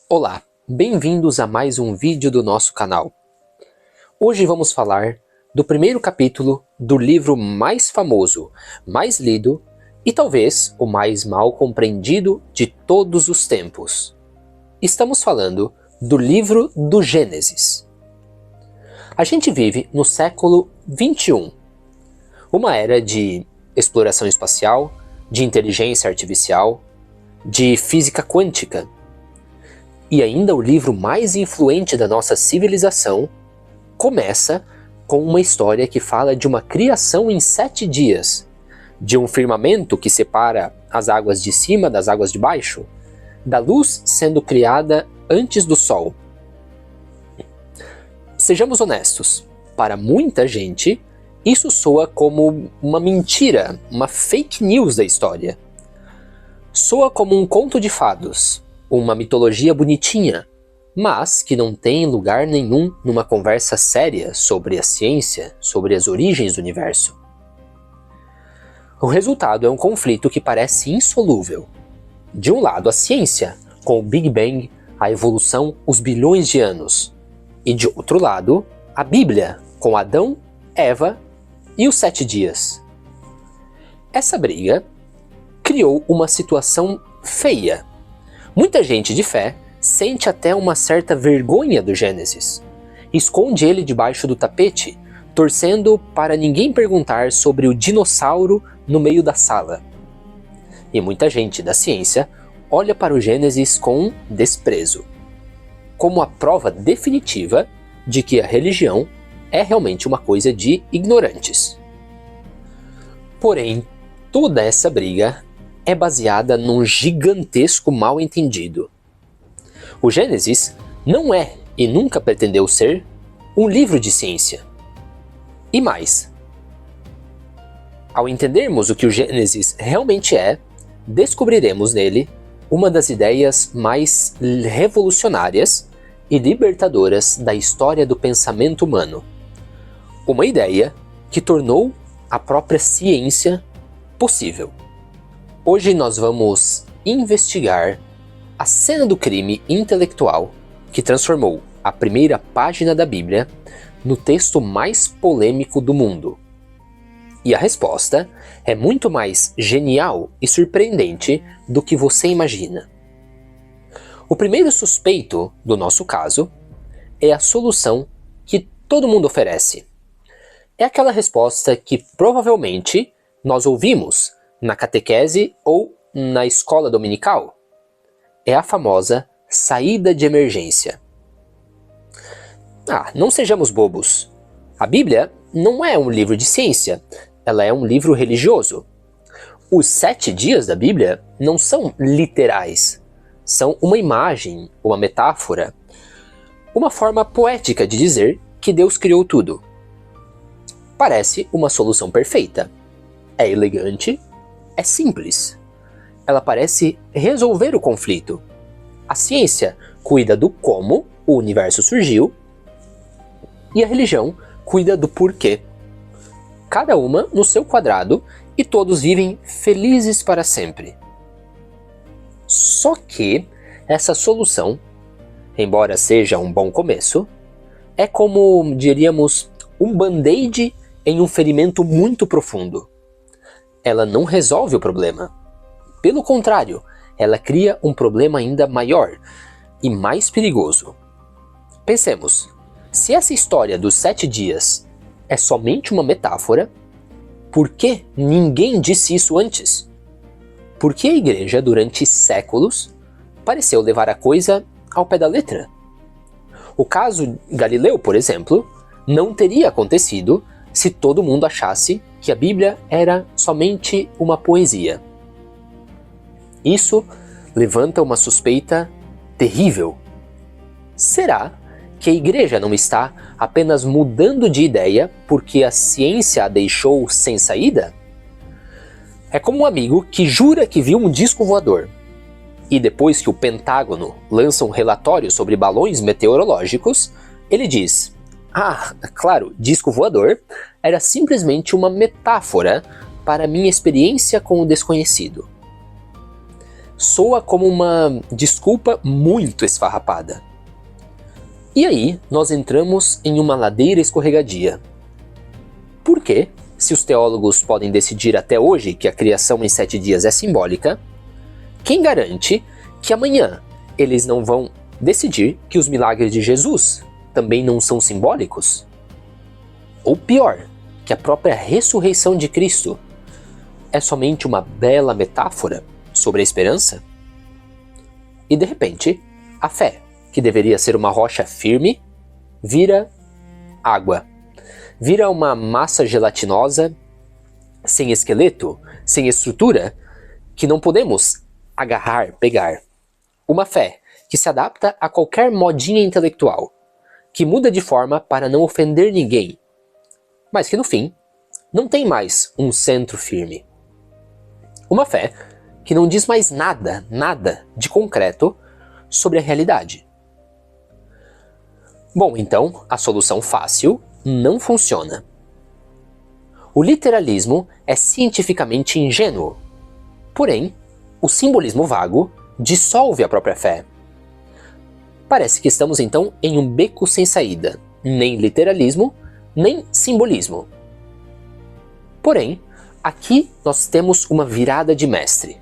Olá, bem-vindos a mais um vídeo do nosso canal. Hoje vamos falar do primeiro capítulo do livro mais famoso, mais lido e talvez o mais mal compreendido de todos os tempos. Estamos falando do livro do Gênesis. A gente vive no século 21, uma era de exploração espacial, de inteligência artificial, de física quântica. E ainda o livro mais influente da nossa civilização começa com uma história que fala de uma criação em 7 dias, de um firmamento que separa as águas de cima das águas de baixo, da luz sendo criada antes do sol. Sejamos honestos, para muita gente, isso soa como uma mentira, uma fake news da história. Soa como um conto de fados, uma mitologia bonitinha, mas que não tem lugar nenhum numa conversa séria sobre a ciência, sobre as origens do universo. O resultado é um conflito que parece insolúvel. De um lado, a ciência, com o Big Bang, a evolução, os bilhões de anos. E de outro lado, a Bíblia, com Adão, Eva e os 7 dias. Essa briga criou uma situação feia. Muita gente de fé sente até uma certa vergonha do Gênesis. Esconde ele debaixo do tapete, torcendo para ninguém perguntar sobre o dinossauro no meio da sala. E muita gente da ciência olha para o Gênesis com desprezo, como a prova definitiva de que a religião é realmente uma coisa de ignorantes. Porém, toda essa briga é baseada num gigantesco mal-entendido. O Gênesis não é e nunca pretendeu ser um livro de ciência. E mais, ao entendermos o que o Gênesis realmente é, descobriremos nele uma das ideias mais revolucionárias e libertadoras da história do pensamento humano. Uma ideia que tornou a própria ciência possível. Hoje nós vamos investigar a cena do crime intelectual que transformou a primeira página da Bíblia no texto mais polêmico do mundo. E a resposta é muito mais genial e surpreendente do que você imagina. O primeiro suspeito do nosso caso é a solução que todo mundo oferece. É aquela resposta que provavelmente nós ouvimos na catequese ou na escola dominical. É a famosa saída de emergência. Não sejamos bobos. A Bíblia não é um livro de ciência, ela é um livro religioso. Os 7 dias da Bíblia não são literais, são uma imagem, uma metáfora, uma forma poética de dizer que Deus criou tudo. Parece uma solução perfeita. É elegante, é simples. Ela parece resolver o conflito. A ciência cuida do como o universo surgiu e a religião cuida do porquê. Cada uma no seu quadrado e todos vivem felizes para sempre. Só que essa solução, embora seja um bom começo, é como, diríamos, um band-aid em um ferimento muito profundo. Ela não resolve o problema. Pelo contrário, ela cria um problema ainda maior e mais perigoso. Pensemos, se essa história dos 7 dias é somente uma metáfora, por que ninguém disse isso antes? Por que a igreja, durante séculos, pareceu levar a coisa ao pé da letra? O caso Galileu, por exemplo, não teria acontecido se todo mundo achasse que a Bíblia era somente uma poesia. Isso levanta uma suspeita terrível. Será que a igreja não está apenas mudando de ideia porque a ciência a deixou sem saída? É como um amigo que jura que viu um disco voador e depois que o Pentágono lança um relatório sobre balões meteorológicos, ele diz: claro, disco voador era simplesmente uma metáfora para minha experiência com o desconhecido. soa como uma desculpa muito esfarrapada. E aí nós entramos em uma ladeira escorregadia. Por quê? Se os teólogos podem decidir até hoje que a criação em 7 dias é simbólica, quem garante que amanhã eles não vão decidir que os milagres de Jesus também não são simbólicos? Ou pior, que a própria ressurreição de Cristo é somente uma bela metáfora sobre a esperança? E de repente, a fé, que deveria ser uma rocha firme, vira água. Vira uma massa gelatinosa, sem esqueleto, sem estrutura, que não podemos agarrar, pegar. Uma fé que se adapta a qualquer modinha intelectual, que muda de forma para não ofender ninguém, mas que no fim não tem mais um centro firme. Uma fé que não diz mais nada de concreto sobre a realidade. Bom, então a solução fácil não funciona. O literalismo é cientificamente ingênuo, porém, o simbolismo vago dissolve a própria fé. Parece que estamos então em um beco sem saída, nem literalismo, nem simbolismo. Porém, aqui nós temos uma virada de mestre.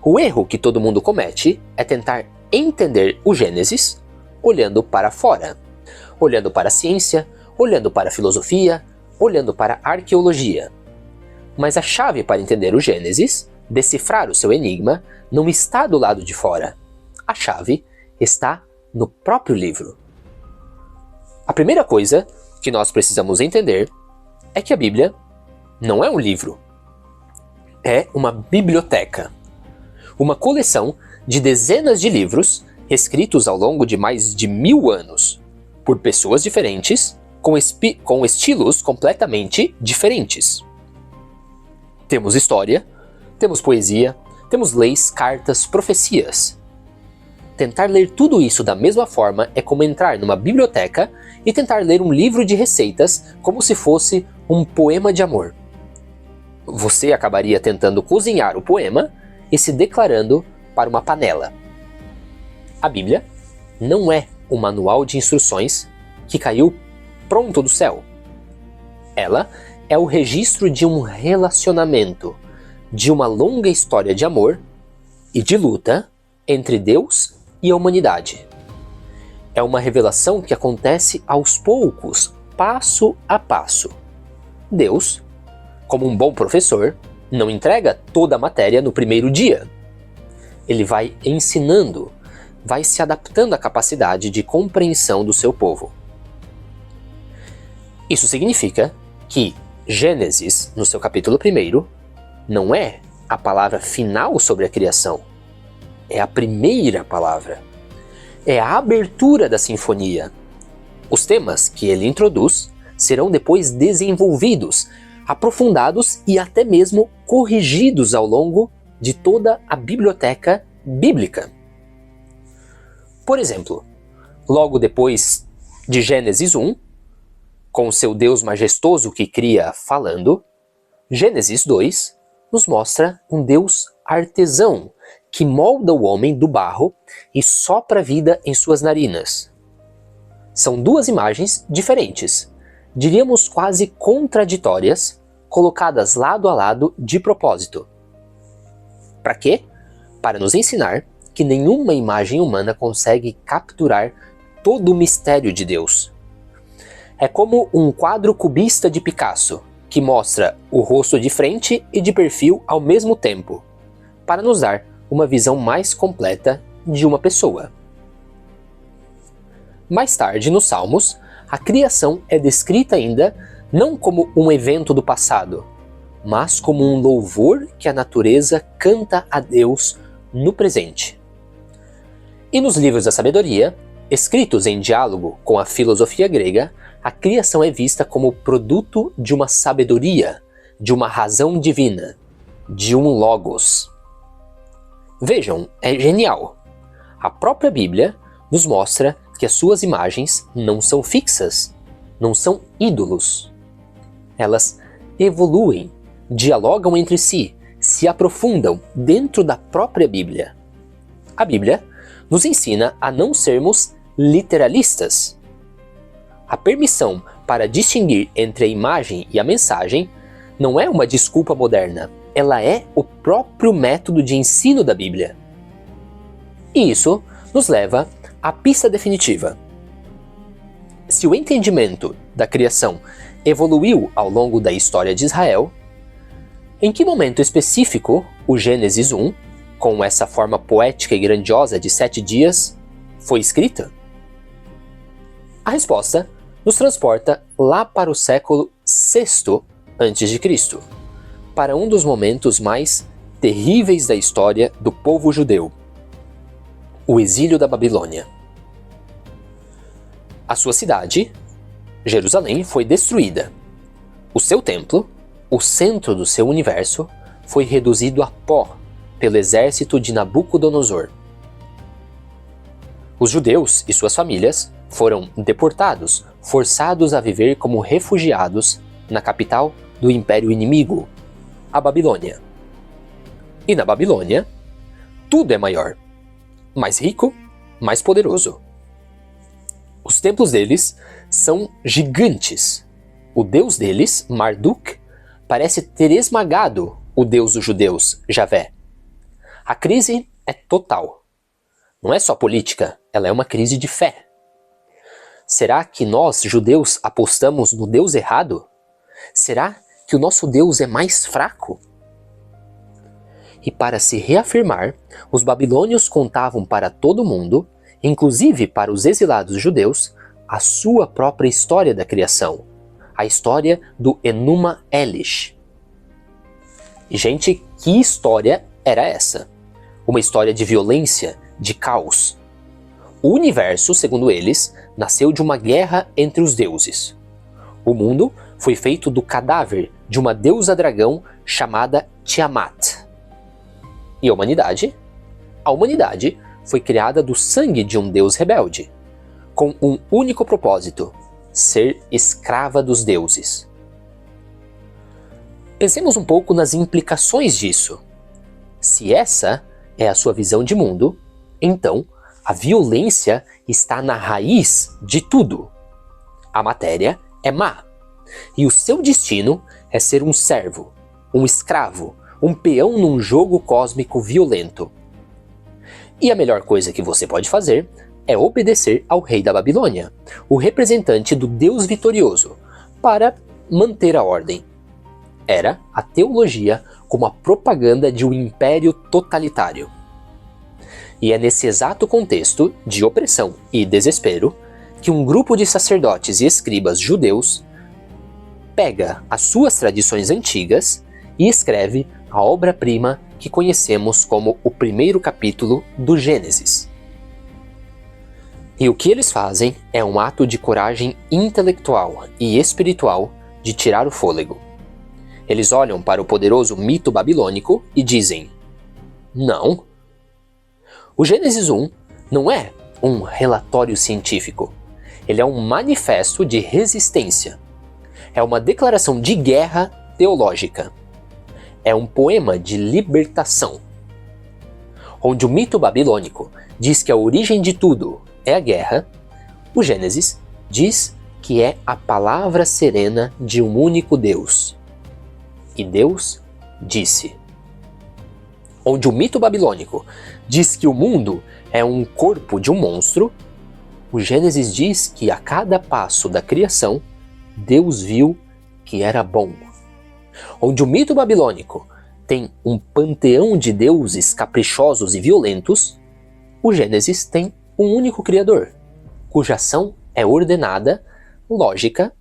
O erro que todo mundo comete é tentar entender o Gênesis olhando para fora, olhando para a ciência, olhando para a filosofia, olhando para a arqueologia. Mas a chave para entender o Gênesis, decifrar o seu enigma, não está do lado de fora. A chave está no próprio livro. A primeira coisa que nós precisamos entender é que a Bíblia não é um livro. É uma biblioteca. Uma coleção de dezenas de livros escritos ao longo de mais de 1000 anos, por pessoas diferentes, com estilos completamente diferentes. Temos história, temos poesia, temos leis, cartas, profecias. Tentar ler tudo isso da mesma forma é como entrar numa biblioteca e tentar ler um livro de receitas como se fosse um poema de amor. Você acabaria tentando cozinhar o poema e se declarando para uma panela. A Bíblia não é um manual de instruções que caiu pronto do céu. Ela é o registro de um relacionamento, de uma longa história de amor e de luta entre Deus e a humanidade. É uma revelação que acontece aos poucos, passo a passo. Deus, como um bom professor, não entrega toda a matéria no primeiro dia. Ele vai ensinando, vai se adaptando à capacidade de compreensão do seu povo. Isso significa que Gênesis, no seu capítulo 1, não é a palavra final sobre a criação. É a primeira palavra. É a abertura da sinfonia. Os temas que ele introduz serão depois desenvolvidos, aprofundados e até mesmo corrigidos ao longo de toda a biblioteca bíblica. Por exemplo, logo depois de Gênesis 1, com seu Deus majestoso que cria falando, Gênesis 2 nos mostra um Deus artesão que molda o homem do barro e sopra a vida em suas narinas. São duas imagens diferentes, diríamos quase contraditórias, colocadas lado a lado de propósito. Para quê? Para nos ensinar que nenhuma imagem humana consegue capturar todo o mistério de Deus. É como um quadro cubista de Picasso, que mostra o rosto de frente e de perfil ao mesmo tempo, para nos dar uma visão mais completa de uma pessoa. Mais tarde, nos Salmos, a criação é descrita ainda não como um evento do passado, mas como um louvor que a natureza canta a Deus no presente. E nos livros da sabedoria, escritos em diálogo com a filosofia grega, a criação é vista como produto de uma sabedoria, de uma razão divina, de um logos. Vejam, é genial. A própria Bíblia nos mostra que as suas imagens não são fixas, não são ídolos. Elas evoluem, dialogam entre si, se aprofundam dentro da própria Bíblia. A Bíblia nos ensina a não sermos literalistas. A permissão para distinguir entre a imagem e a mensagem não é uma desculpa moderna, ela é o próprio método de ensino da Bíblia. E isso nos leva à pista definitiva. Se o entendimento da criação evoluiu ao longo da história de Israel, em que momento específico o Gênesis 1, com essa forma poética e grandiosa de 7 dias, foi escrita? A resposta nos transporta lá para o século VI a.C., para um dos momentos mais terríveis da história do povo judeu, o exílio da Babilônia. A sua cidade, Jerusalém, foi destruída. O seu templo, o centro do seu universo, foi reduzido a pó pelo exército de Nabucodonosor. Os judeus e suas famílias foram deportados, forçados a viver como refugiados na capital do império inimigo, a Babilônia. E na Babilônia, tudo é maior, mais rico, mais poderoso. Os templos deles são gigantes. O deus deles, Marduk, parece ter esmagado o deus dos judeus, Javé. A crise é total. Não é só política, ela é uma crise de fé. Será que nós, judeus, apostamos no Deus errado? Será que o nosso Deus é mais fraco? E para se reafirmar, os babilônios contavam para todo mundo, inclusive para os exilados judeus, a sua própria história da criação, a história do Enuma Elish. E, gente, que história era essa? Uma história de violência, de caos. O universo, segundo eles, nasceu de uma guerra entre os deuses. O mundo foi feito do cadáver de uma deusa dragão chamada Tiamat. E a humanidade? A humanidade foi criada do sangue de um deus rebelde, com um único propósito: ser escrava dos deuses. Pensemos um pouco nas implicações disso. Se essa é a sua visão de mundo, então a violência está na raiz de tudo. A matéria é má, e o seu destino é ser um servo, um escravo, um peão num jogo cósmico violento. E a melhor coisa que você pode fazer é obedecer ao rei da Babilônia, o representante do Deus vitorioso, para manter a ordem. Era a teologia como a propaganda de um império totalitário. E é nesse exato contexto de opressão e desespero que um grupo de sacerdotes e escribas judeus pega as suas tradições antigas e escreve a obra-prima que conhecemos como o primeiro capítulo do Gênesis. E o que eles fazem é um ato de coragem intelectual e espiritual de tirar o fôlego. Eles olham para o poderoso mito babilônico e dizem: não. O Gênesis 1 não é um relatório científico. Ele é um manifesto de resistência. É uma declaração de guerra teológica. É um poema de libertação. Onde o mito babilônico diz que a origem de tudo é a guerra, o Gênesis diz que é a palavra serena de um único Deus. E Deus disse. Onde o mito babilônico diz que o mundo é um corpo de um monstro, o Gênesis diz que a cada passo da criação, Deus viu que era bom. Onde o mito babilônico tem um panteão de deuses caprichosos e violentos, o Gênesis tem um único Criador, cuja ação é ordenada, lógica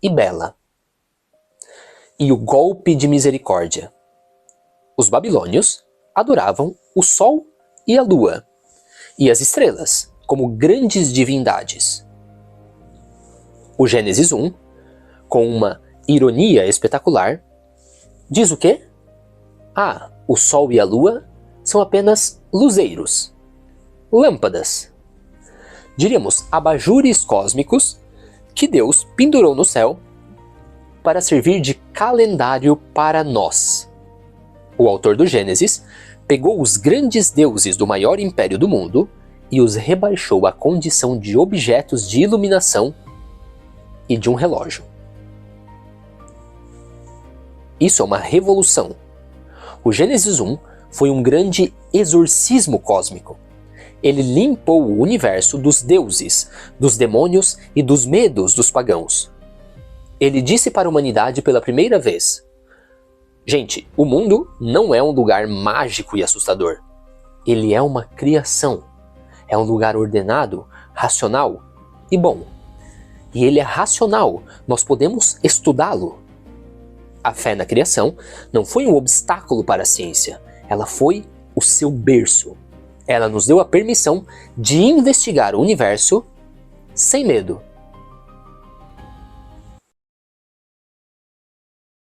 e bela. E o golpe de misericórdia. Os babilônios adoravam o sol e a lua, e as estrelas como grandes divindades. O Gênesis 1, com uma ironia espetacular, diz o quê? Ah, o sol e a lua são apenas luzeiros, lâmpadas. Diríamos abajures cósmicos que Deus pendurou no céu para servir de calendário para nós. O autor do Gênesis pegou os grandes deuses do maior império do mundo e os rebaixou à condição de objetos de iluminação e de um relógio. Isso é uma revolução. O Gênesis 1 foi um grande exorcismo cósmico. Ele limpou o universo dos deuses, dos demônios e dos medos dos pagãos. Ele disse para a humanidade pela primeira vez: gente, o mundo não é um lugar mágico e assustador. Ele é uma criação. É um lugar ordenado, racional e bom. E ele é racional, nós podemos estudá-lo. A fé na criação não foi um obstáculo para a ciência, ela foi o seu berço. Ela nos deu a permissão de investigar o universo sem medo.